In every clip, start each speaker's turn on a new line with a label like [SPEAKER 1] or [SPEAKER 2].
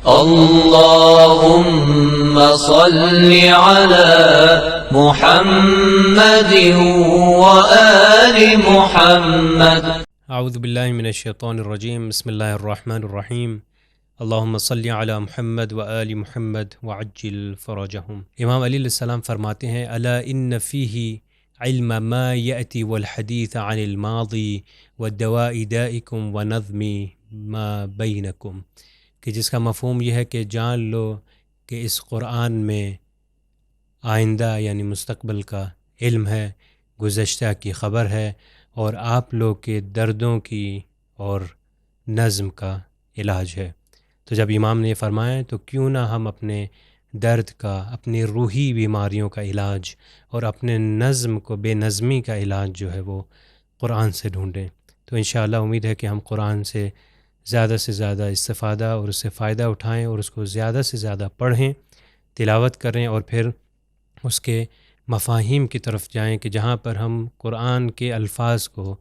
[SPEAKER 1] اللهم صل على محمد وآل محمد.
[SPEAKER 2] اعوذ باللہ من الشیطان الرجیم. بسم اللہ الرحمن الرحیم. اللہم صلی علی محمد وآل محمد وعجل فرجہم. امام علی علیہ السلام فرماتے ہیں الا ان فیہ علم ما یأتی والحدیث عن الماضی والدواء دائکم ونظم ما بینکم، کہ جس کا مفہوم یہ ہے کہ جان لو کہ اس قرآن میں آئندہ یعنی مستقبل کا علم ہے، گزشتہ کی خبر ہے، اور آپ لوگ کے دردوں کی اور نظم کا علاج ہے. تو جب امام نے یہ فرمایا تو کیوں نہ ہم اپنے درد کا، اپنی روحی بیماریوں کا علاج اور اپنے نظم کو، بے نظمی کا علاج جو ہے وہ قرآن سے ڈھونڈیں. تو انشاءاللہ امید ہے کہ ہم قرآن سے زیادہ استفادہ اور اس سے فائدہ اٹھائیں اور اس کو زیادہ سے زیادہ پڑھیں، تلاوت کریں، اور پھر اس کے مفاہیم کی طرف جائیں کہ جہاں پر ہم قرآن کے الفاظ کو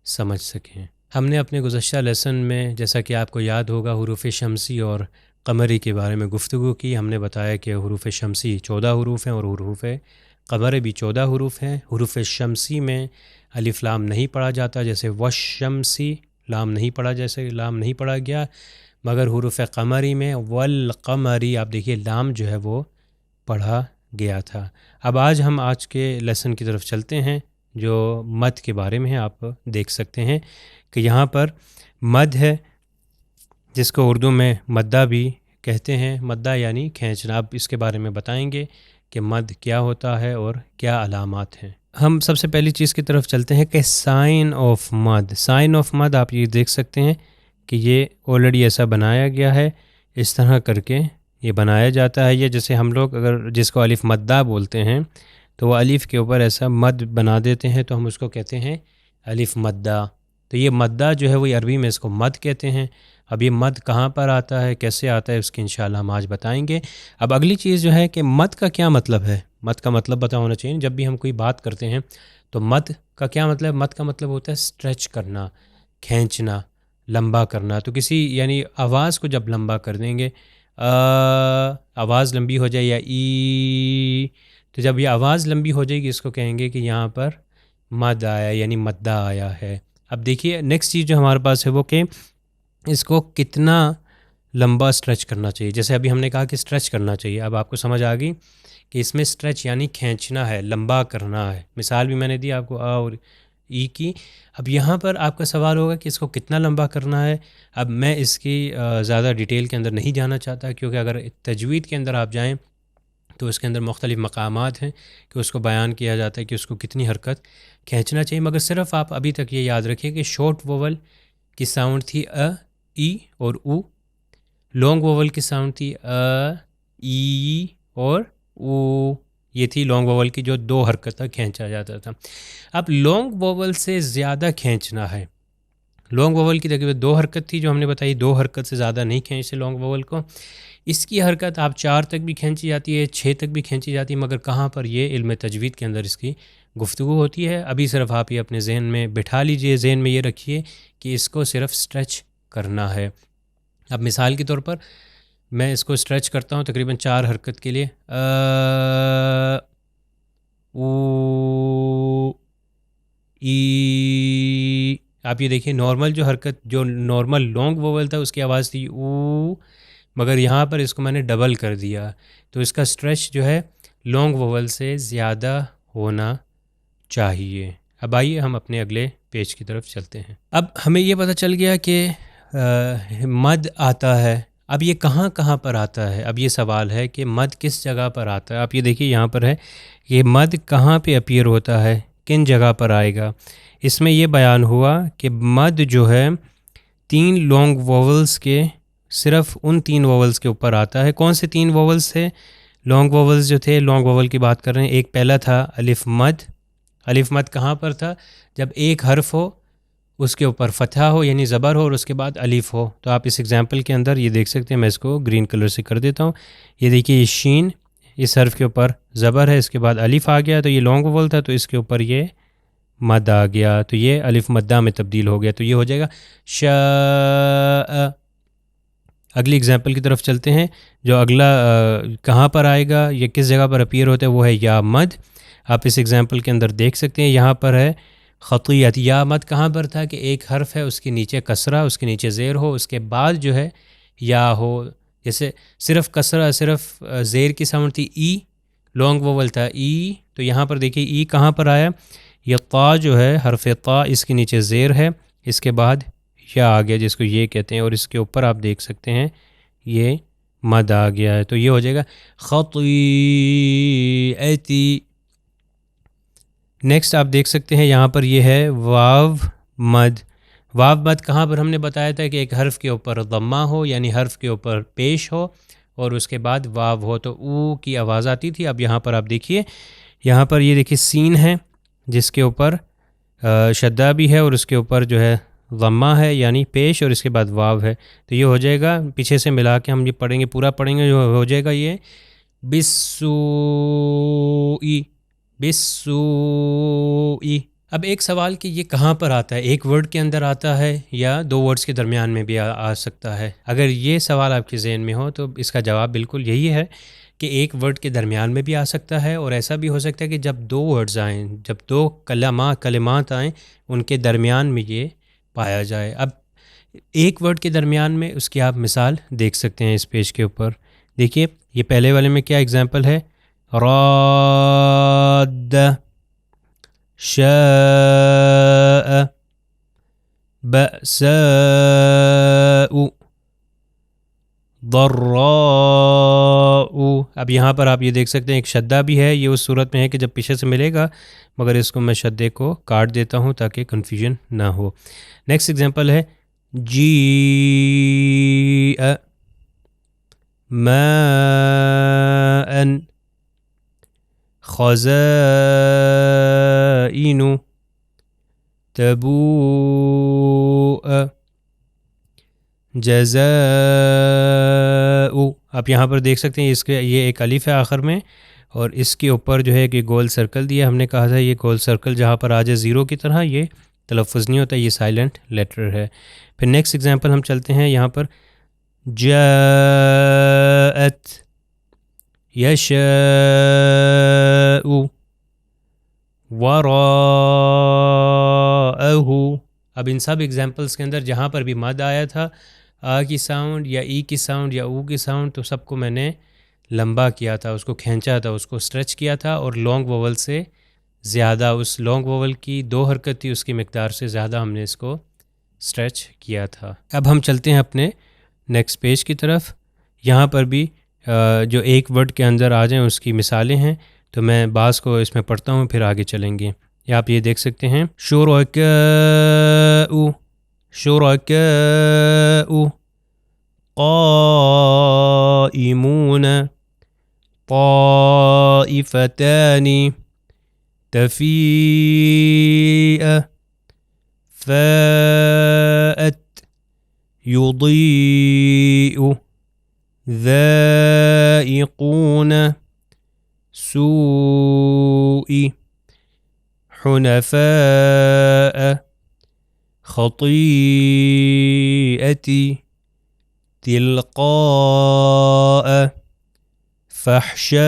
[SPEAKER 2] سمجھ سکیں. ہم نے اپنے گزشتہ لیسن میں، جیسا کہ آپ کو یاد ہوگا، حروف شمسی اور قمری کے بارے میں گفتگو کی. ہم نے بتایا کہ حروف شمسی 14 حروف ہیں اور حروف قمر بھی 14 حروف ہیں. حروف شمسی میں الف لام نہیں پڑھا جاتا، جیسے والشمسی لام نہیں پڑھا، جیسے لام نہیں پڑھا گیا، مگر حروف قمری میں والقمری آپ دیکھیے لام جو ہے وہ پڑھا گیا تھا. اب ہم آج کے لیسن کی طرف چلتے ہیں جو مد کے بارے میں ہے. آپ دیکھ سکتے ہیں کہ یہاں پر مد ہے، جس کو اردو میں مدہ بھی کہتے ہیں. مدہ یعنی کھینچنا. اب اس کے بارے میں بتائیں گے کہ مد کیا ہوتا ہے اور کیا علامات ہیں. ہم سب سے پہلی چیز کی طرف چلتے ہیں کہ سائن آف مد. سائن آف مد آپ یہ دیکھ سکتے ہیں کہ یہ آلریڈی ایسا بنایا گیا ہے، اس طرح کر کے یہ بنایا جاتا ہے. یہ جیسے ہم لوگ اگر جس کو الف مدہ بولتے ہیں تو وہ الف کے اوپر ایسا مد بنا دیتے ہیں، تو ہم اس کو کہتے ہیں الف مدہ. تو یہ مدہ جو ہے وہ عربی میں اس کو مد کہتے ہیں. اب یہ مد کہاں پر آتا ہے، کیسے آتا ہے، اس کی انشاءاللہ ہم آج بتائیں گے. اب اگلی چیز جو ہے کہ مد کا کیا مطلب ہے. مد کا مطلب پتہ ہونا چاہیے. جب بھی ہم کوئی بات کرتے ہیں تو مد کا کیا مطلب. مد کا مطلب ہوتا ہے اسٹریچ کرنا، کھینچنا، لمبا کرنا. تو کسی یعنی آواز کو جب لمبا کر دیں گے، آواز لمبی ہو جائے یا ای، تو جب یہ آواز لمبی ہو جائے گی اس کو کہیں گے کہ یہاں پر مد آیا یعنی مدہ آیا ہے. اب دیکھیے نیکسٹ چیز جو ہمارے پاس ہے وہ کہ اس کو کتنا لمبا اسٹریچ کرنا چاہیے. جیسے ابھی ہم نے کہا کہ اسٹریچ کرنا چاہیے. اب آپ کو سمجھ آ گئی کہ اس میں اسٹریچ یعنی کھینچنا ہے، لمبا کرنا ہے. مثال بھی میں نے دی آپ کو آ اور ای کی. اب یہاں پر آپ کا سوال ہوگا کہ اس کو کتنا لمبا کرنا ہے. اب میں اس کی زیادہ ڈیٹیل کے اندر نہیں جانا چاہتا، کیونکہ اگر تجوید کے اندر آپ جائیں تو اس کے اندر مختلف مقامات ہیں کہ اس کو بیان کیا جاتا ہے کہ اس کو کتنی حرکت کھینچنا چاہیے. مگر صرف آپ ابھی تک یہ یاد رکھیں کہ شارٹ ووول کی ساؤنڈ تھی ای اور او. لانگ ووول کی ساؤنڈ تھی ای اور او. یہ تھی لانگ ووول کی جو 2 حرکت تک کھینچا جاتا تھا. اب لانگ ووول سے زیادہ کھینچنا ہے. لانگ ووول کی تقریباً 2 حرکت تھی جو ہم نے بتائی. 2 حرکت سے زیادہ نہیں کھینچتے لانگ ووول کو. اس کی حرکت آپ 4 تک بھی کھینچی جاتی ہے، 6 تک بھی کھینچی جاتی ہے، مگر کہاں پر یہ علم تجوید کے اندر اس کی گفتگو ہوتی ہے. ابھی صرف آپ یہ اپنے ذہن میں بٹھا لیجئے، ذہن میں یہ رکھیے کہ اس کو صرف اسٹریچ کرنا ہے. اب مثال کے طور پر میں اس کو اسٹریچ کرتا ہوں تقریباً 4 حرکت کے لیے. او ای. آپ یہ دیکھیں نارمل جو حرکت، جو نارمل لانگ ووول تھا اس کی آواز تھی او، مگر یہاں پر اس کو میں نے ڈبل کر دیا، تو اس کا اسٹریچ جو ہے لانگ ووول سے زیادہ ہونا چاہیے. اب آئیے ہم اپنے اگلے پیج کی طرف چلتے ہیں. اب ہمیں یہ پتہ چل گیا کہ مد آتا ہے. اب یہ کہاں کہاں پر آتا ہے. اب یہ سوال ہے کہ مد کس جگہ پر آتا ہے. آپ یہ دیکھیے یہاں پر ہے کہ مد کہاں پہ اپیئر ہوتا ہے، کن جگہ پر آئے گا. اس میں یہ بیان ہوا کہ مد جو ہے 3 لانگ ووولز کے، صرف ان 3 ووولز کے اوپر آتا ہے. کون سے 3 ووولز تھے؟ لانگ ووولز جو تھے، لانگ ووول کی بات کر رہے ہیں. ایک پہلا تھا الف مد. الف مد کہاں پر تھا؟ جب ایک حرف ہو، اس کے اوپر فتحہ ہو یعنی زبر ہو، اور اس کے بعد الف ہو. تو آپ اس ایگزامپل کے اندر یہ دیکھ سکتے ہیں. میں اس کو گرین کلر سے کر دیتا ہوں. یہ دیکھیے یہ شین، اس حرف کے اوپر زبر ہے، اس کے بعد الف آ گیا، تو یہ لانگ ووول تھا، تو اس کے اوپر یہ مد آ گیا، تو یہ الف مدہ میں تبدیل ہو گیا. تو یہ ہو جائے گا شاء. اگلی اگزامپل کی طرف چلتے ہیں. جو اگلا کہاں پر آئے گا یا کس جگہ پر اپیئر ہوتا ہے وہ ہے یا مد. آپ اس اگزامپل کے اندر دیکھ سکتے ہیں یہاں پر ہے خطیت. یا مد کہاں پر تھا کہ ایک حرف ہے اس کے نیچے کسرہ، اس کے نیچے زیر ہو، اس کے بعد جو ہے یا ہو. جیسے صرف کسرہ، صرف زیر کی ساؤنڈ تھی ای، لانگ ووول تھا ای، تو یہاں پر دیکھیے ای کہاں پر آیا. یہ طا جو ہے حرف طا، اس کے نیچے زیر ہے، اس کے بعد یا آ گیا جس کو یہ کہتے ہیں، اور اس کے اوپر آپ دیکھ سکتے ہیں یہ مد آ گیا ہے. تو یہ ہو جائے گا خطیئتی. نیکسٹ آپ دیکھ سکتے ہیں یہاں پر یہ ہے واو مد. واو مد کہاں پر ہم نے بتایا تھا کہ ایک حرف کے اوپر ضمہ ہو، یعنی حرف کے اوپر پیش ہو اور اس کے بعد واو ہو تو او کی آواز آتی تھی. اب یہاں پر آپ دیکھیے، یہاں پر یہ دیکھیے سین ہے جس کے اوپر شدہ بھی ہے اور اس کے اوپر جو ہے ضمہ ہے یعنی پیش، اور اس کے بعد واو ہے. تو یہ ہو جائے گا، پیچھے سے ملا کے ہم یہ پڑھیں گے، پورا پڑھیں گے، جو ہو جائے گا یہ بسوئی بسوئی. اب ایک سوال کہ یہ کہاں پر آتا ہے، ایک ورڈ کے اندر آتا ہے یا دو ورڈز کے درمیان میں بھی آ سکتا ہے؟ اگر یہ سوال آپ کے ذہن میں ہو تو اس کا جواب بالکل یہی ہے کہ ایک ورڈ کے درمیان میں بھی آ سکتا ہے، اور ایسا بھی ہو سکتا ہے کہ جب دو ورڈز آئیں، جب دو کلمات آئیں ان کے درمیان میں یہ پایا جائے. اب ایک ورڈ کے درمیان میں اس کی آپ مثال دیکھ سکتے ہیں اس پیج کے اوپر. دیکھیے یہ پہلے والے میں کیا اگزامپل ہے، راد، شاء، بأساء، ضراء. اب یہاں پر آپ یہ دیکھ سکتے ہیں ایک شدہ بھی ہے، یہ اس صورت میں ہے کہ جب پیچھے سے ملے گا، مگر اس کو میں شدے کو کاٹ دیتا ہوں تاکہ کنفیوژن نہ ہو. نیکسٹ ایگزامپل ہے جیء، ماء، خزائن، تبوء، جزاء. آپ یہاں پر دیکھ سکتے ہیں اس کے یہ ایک الف ہے آخر میں، اور اس کے اوپر جو ہے کہ گول سرکل دیا. ہم نے کہا تھا یہ گول سرکل جہاں پر آ جائے زیرو کی طرح یہ تلفظ نہیں ہوتا، یہ سائلنٹ لیٹر ہے. پھر نیکسٹ ایگزامپل ہم چلتے ہیں یہاں پر جاءت، یشاء، وراءہ. اب ان سب ایگزامپلس کے اندر جہاں پر بھی مد آیا تھا، آ کی ساؤنڈ یا ای کی ساؤنڈ یا او کی ساؤنڈ، تو سب کو میں نے لمبا کیا تھا، اس کو کھینچا تھا، اس کو اسٹریچ کیا تھا، اور لانگ ووول سے زیادہ، اس لانگ ووول کی 2 حرکت تھی اس کی مقدار سے زیادہ ہم نے اس کو اسٹریچ کیا تھا. اب ہم چلتے ہیں اپنے نیکسٹ پیج کی طرف. یہاں پر بھی جو ایک ورڈ کے اندر آ جائیں اس کی مثالیں ہیں، تو میں بعض کو اس میں پڑھتا ہوں پھر آگے چلیں گے. یا آپ یہ دیکھ سکتے ہیں شرکاء، شرکاء، قائمون، طائفتان، تفیء، فاءت، یضیء، ذائقون، سوء، حنفاء، خطیئتی، تلقاء، فحشاء.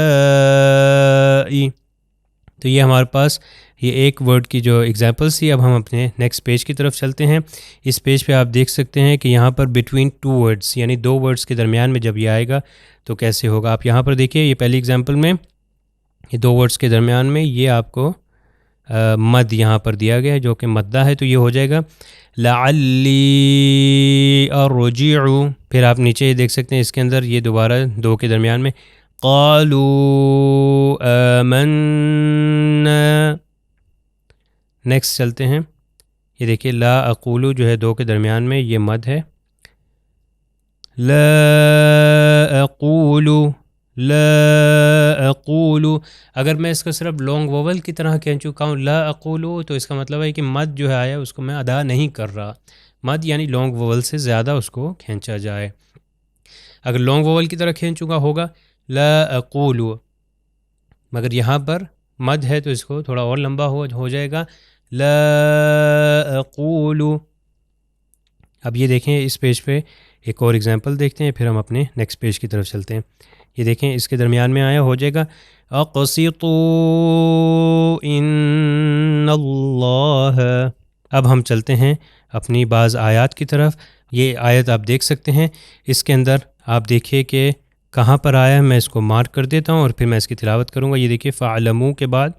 [SPEAKER 2] تو یہ ہمارے پاس یہ ایک ورڈ کی جو ایگزامپلس تھی. اب ہم اپنے نیکسٹ پیج کی طرف چلتے ہیں. اس پیج پہ آپ دیکھ سکتے ہیں کہ یہاں پر بٹوین 2 ورڈس، یعنی 2 ورڈس کے درمیان میں جب یہ آئے گا تو کیسے ہوگا. آپ یہاں پر دیکھیے یہ پہلی ایگزامپل میں یہ 2 ورڈس کے درمیان میں یہ آپ کو مد یہاں پر دیا گیا ہے جو کہ مدہ ہے. تو یہ ہو جائے گا لعلی ارجع. پھر آپ نیچے یہ دیکھ سکتے ہیں اس کے اندر یہ دوبارہ 2 کے درمیان میں قالوا آمنا. نیکسٹ چلتے ہیں، یہ دیکھیے لا اقول جو ہے 2 کے درمیان میں یہ مد ہے. لا اقول، لا اقول. اگر میں اس کو صرف لانگ ووول کی طرح کھینچ چکا ہوں لا اقول، تو اس کا مطلب ہے کہ مد جو ہے آیا اس کو میں ادا نہیں کر رہا. مد یعنی لانگ ووول سے زیادہ اس کو کھینچا جائے. اگر لانگ ووول کی طرح کھینچ چکا ہوگا لا اقول، مگر یہاں پر مد ہے تو اس کو تھوڑا اور لمبا ہو جائے گا لا اقول. اب یہ دیکھیں اس پیج پہ ایک اور اگزامپل دیکھتے ہیں، پھر ہم اپنے نیکسٹ پیج کی طرف چلتے ہیں۔ یہ دیکھیں اس کے درمیان میں آیا ہو جائے گا اقسطوا ان اللہ۔ اب ہم چلتے ہیں اپنی بعض آیات کی طرف۔ یہ آیت آپ دیکھ سکتے ہیں، اس کے اندر آپ دیکھیے کہ کہاں پر آیا ہے، میں اس کو مارک کر دیتا ہوں اور پھر میں اس کی تلاوت کروں گا۔ یہ دیکھیے فَعْلَمُوا کے بعد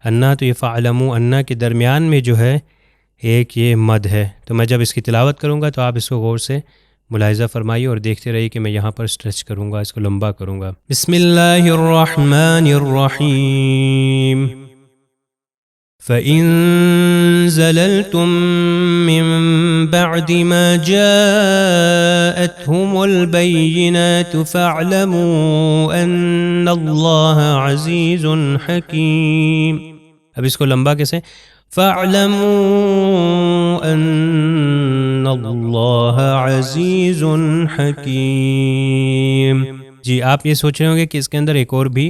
[SPEAKER 2] انا، تو یہ فَعْلَمُوا انا کے درمیان میں جو ہے ایک یہ مد ہے، تو میں جب اس کی تلاوت کروں گا تو آپ اس کو غور سے ملاحظہ فرمائیے اور دیکھتے رہیے کہ میں یہاں پر اسٹریچ کروں گا، اس کو لمبا کروں گا۔ بسم اللہ الرحمن الرحیم فَإِن زَلَلْتُم مِّن بَعْدِ مَا جَاءَتْهُمُ الْبَيِّنَاتُ فَاعْلَمُوا أَنَّ اللَّهَ عَزِيزٌ حَكِيمٌ۔ اب اس کو لمبا کیسے؟ فَاعْلَمُوا أَنَّ اللَّهَ عَزِيزٌ حَكِيمٌ۔ جی آپ یہ سوچ رہے ہوں گے کہ اس کے اندر ایک اور بھی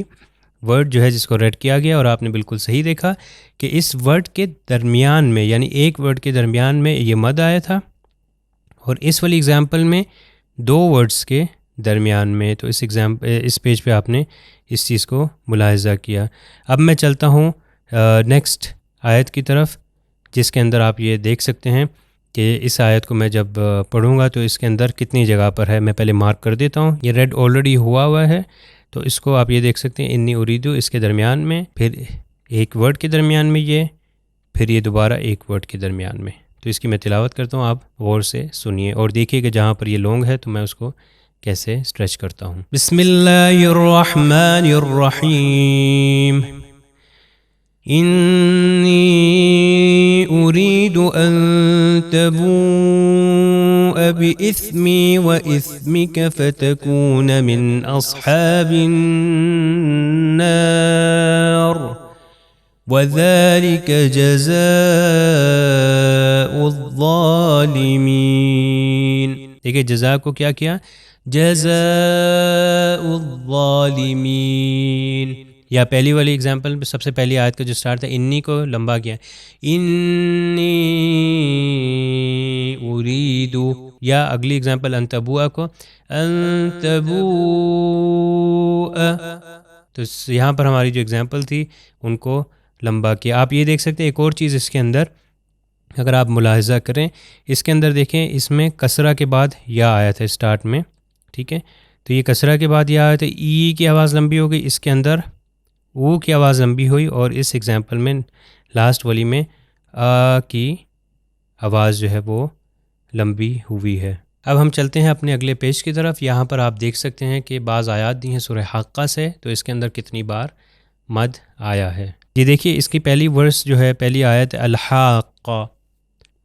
[SPEAKER 2] ورڈ جو ہے جس کو ریڈ کیا گیا، اور آپ نے بالکل صحیح دیکھا کہ اس ورڈ کے درمیان میں، یعنی ایک ورڈ کے درمیان میں یہ مد آیا تھا، اور اس والی اگزامپل میں دو ورڈز کے درمیان میں۔ تو اس پیج پہ آپ نے اس چیز کو ملاحظہ کیا۔ اب میں چلتا ہوں نیکسٹ آیت کی طرف، جس کے اندر آپ یہ دیکھ سکتے ہیں کہ اس آیت کو میں جب پڑھوں گا تو اس کے اندر کتنی جگہ پر ہے، میں پہلے مارک کر دیتا ہوں۔ یہ ریڈ آلریڈی ہوا ہے، تو اس کو آپ یہ دیکھ سکتے ہیں انی اریدو اس کے درمیان میں، پھر ایک ورڈ کے درمیان میں یہ، پھر یہ دوبارہ ایک ورڈ کے درمیان میں۔ تو اس کی میں تلاوت کرتا ہوں، آپ غور سے سنیے اور دیکھیے کہ جہاں پر یہ لانگ ہے تو میں اس کو کیسے اسٹریچ کرتا ہوں۔ بسم اللہ الرحمن الرحیم انی اريد أن تبوء بإثمي وإثمك فتكون من أصحاب النار وذلك جزاء الظالمين۔ دیکھیں جزاء کو کیا کیا؟ جزاء الظالمین۔ یا پہلی والی اگزامپل میں سب سے پہلی آیت کا جو سٹارٹ تھا انی کو لمبا کیا، انی اریدو، یا اگلی اگزامپل انتبوء کو انتبوء، تو یہاں پر ہماری جو اگزامپل تھی ان کو لمبا کیا۔ آپ یہ دیکھ سکتے ہیں ایک اور چیز اس کے اندر اگر آپ ملاحظہ کریں، اس کے اندر دیکھیں اس میں کسرہ کے بعد یا آیا تھا اسٹارٹ میں، ٹھیک ہے، تو یہ کسرہ کے بعد یا آیا تھا، ای کی آواز لمبی ہو گئی، اس کے اندر او کی آواز لمبی ہوئی، اور اس ایگزامپل میں لاسٹ والی میں آ کی آواز جو ہے وہ لمبی ہوئی ہے۔ اب ہم چلتے ہیں اپنے اگلے پیج کی طرف۔ یہاں پر آپ دیکھ سکتے ہیں کہ بعض آیات دی ہیں سورہ حاقہ سے، تو اس کے اندر کتنی بار مد آیا ہے۔ یہ دیکھیے اس کی پہلی ورس جو ہے، پہلی آیت الحاقہ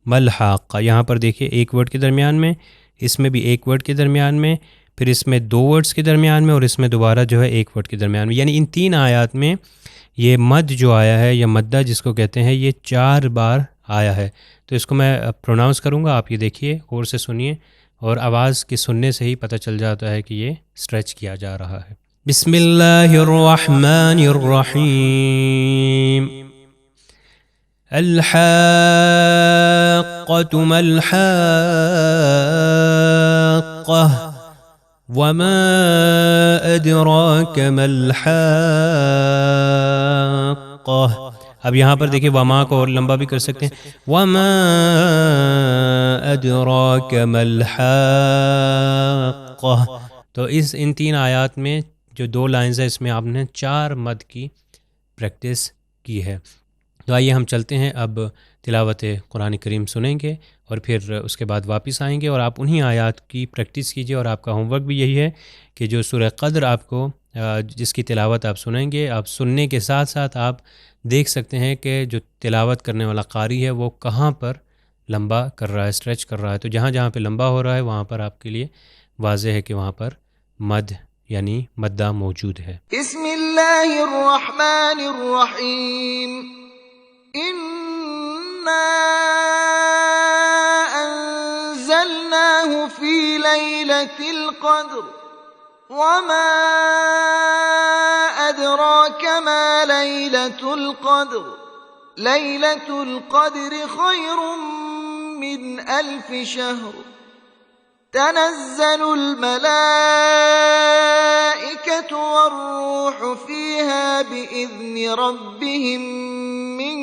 [SPEAKER 2] ملحاقہ، یہاں پر دیکھیے ایک ورڈ کے درمیان میں، اس میں بھی ایک ورڈ کے درمیان میں، پھر اس میں دو ورڈز کے درمیان میں، اور اس میں دوبارہ جو ہے ایک ورڈ کے درمیان میں، یعنی ان تین آیات میں یہ مد جو آیا ہے یا مدہ جس کو کہتے ہیں، یہ 4 بار آیا ہے۔ تو اس کو میں پروناؤنس کروں گا، آپ یہ دیکھیے غور سے سنیے، اور آواز کے سننے سے ہی پتہ چل جاتا ہے کہ یہ اسٹریچ کیا جا رہا ہے۔ بسم اللہ الرحمن الرحیم الحاقۃ ما الحاقۃ وما ادراک ما الحاقۃ۔ اب یہاں پر دیکھیں وما کو اور لمبا بھی کر سکتے ہیں، وما ادراک ما الحاقۃ۔ تو ان 3 آیات میں جو 2 لائنز ہیں، اس میں آپ نے 4 مد کی پریکٹس کی ہے۔ تو آئیے ہم چلتے ہیں، اب تلاوت قرآن کریم سنیں گے اور پھر اس کے بعد واپس آئیں گے، اور آپ انہی آیات کی پریکٹس کیجئے، اور آپ کا ہوم ورک بھی یہی ہے کہ جو سورہ قدر آپ کو جس کی تلاوت آپ سنیں گے، آپ سننے کے ساتھ ساتھ آپ دیکھ سکتے ہیں کہ جو تلاوت کرنے والا قاری ہے وہ کہاں پر لمبا کر رہا ہے، اسٹریچ کر رہا ہے۔ تو جہاں جہاں پہ لمبا ہو رہا ہے وہاں پر آپ کے لیے واضح ہے کہ وہاں پر مد یعنی مدہ موجود ہے۔
[SPEAKER 3] بسم اللہ الرحمن الرحیم انا انزلناه فی لیلۃ القدر وما ادراک ما لیلۃ القدر لیلۃ القدر خیر من 1000 شہر تنزل الملائكة والروح فيها بإذن ربهم من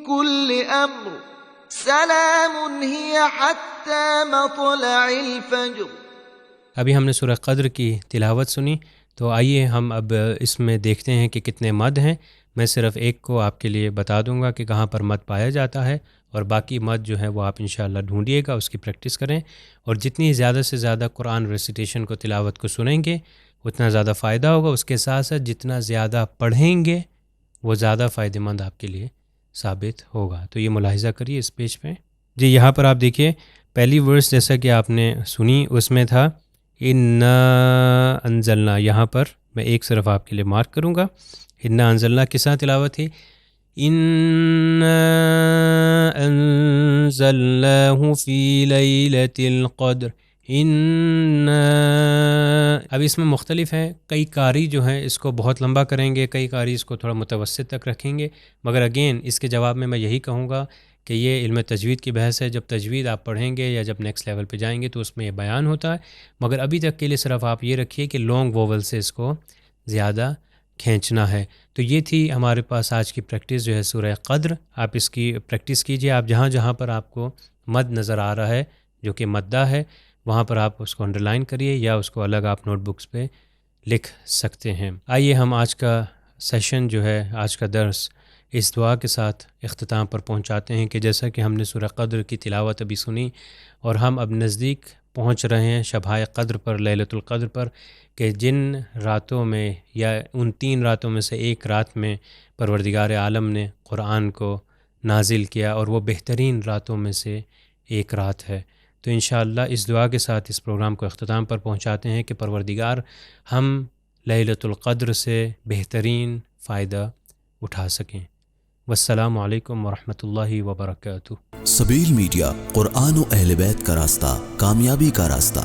[SPEAKER 3] كل أمر سلام هي حتى مطلع الفجر.
[SPEAKER 2] ابھی ہم نے سورہ قدر کی تلاوت سنی، تو آئیے ہم اب اس میں دیکھتے ہیں کہ کتنے مد ہیں. میں صرف ایک کو آپ کے لیے بتا دوں گا کہ کہاں پر مد پایا جاتا ہے، اور باقی مد جو ہے وہ آپ انشاءاللہ ڈھونڈیے گا، اس کی پریکٹس کریں، اور جتنی زیادہ سے زیادہ قرآن ریسیٹیشن کو تلاوت کو سنیں گے اتنا زیادہ فائدہ ہوگا. اس کے ساتھ ساتھ جتنا زیادہ پڑھیں گے وہ زیادہ فائدہ مند آپ کے لیے ثابت ہوگا. تو یہ ملاحظہ کریے اس پیج پہ. جی یہاں پر آپ دیکھیے پہلی ورس جیسا کہ آپ نے سنی اس میں تھا انا انزلنا. یہاں پر میں ایک صرف آپ کے لیے مارک کروں گا. انا انزلنا کس طرح تلاوت تھی؟ انا انزلناہ فی لیلۃ القدر. اب اس میں مختلف ہیں، کئی قاری جو ہیں اس کو بہت لمبا کریں گے، کئی قاری اس کو تھوڑا متوسط تک رکھیں گے، مگر اگین اس کے جواب میں یہی کہوں گا کہ یہ علم تجوید کی بحث ہے. جب تجوید آپ پڑھیں گے یا جب نیکسٹ لیول پہ جائیں گے تو اس میں یہ بیان ہوتا ہے، مگر ابھی تک کے لیے صرف آپ یہ رکھیے کہ لانگ ووول سے اس کو زیادہ کھینچنا ہے. تو یہ تھی ہمارے پاس آج کی پریکٹس جو ہے سورہ قدر. آپ اس کی پریکٹس کیجئے. آپ جہاں جہاں پر آپ کو مد نظر آ رہا ہے جو کہ مدہ ہے وہاں پر آپ اس کو انڈرلائن کریے یا اس کو الگ آپ نوٹ بکس پہ لکھ سکتے ہیں. آئیے ہم آج کا سیشن جو ہے، آج کا درس اس دعا کے ساتھ اختتام پر پہنچاتے ہیں کہ جیسا کہ ہم نے سورہ قدر کی تلاوت ابھی سنی اور ہم اب نزدیک پہنچ رہے ہیں شبائے قدر پر، لیلۃ القدر پر، کہ جن راتوں میں یا ان 3 راتوں میں سے ایک رات میں پروردگار عالم نے قرآن کو نازل کیا اور وہ بہترین راتوں میں سے ایک رات ہے. تو انشاءاللہ اس دعا کے ساتھ اس پروگرام کو اختتام پر پہنچاتے ہیں کہ پروردگار ہم لیلۃ القدر سے بہترین فائدہ اٹھا سکیں. والسلام علیکم ورحمۃ اللہ وبرکاتہ.
[SPEAKER 4] سبیل میڈیا، قرآن و اہل بیت کا راستہ، کامیابی کا راستہ.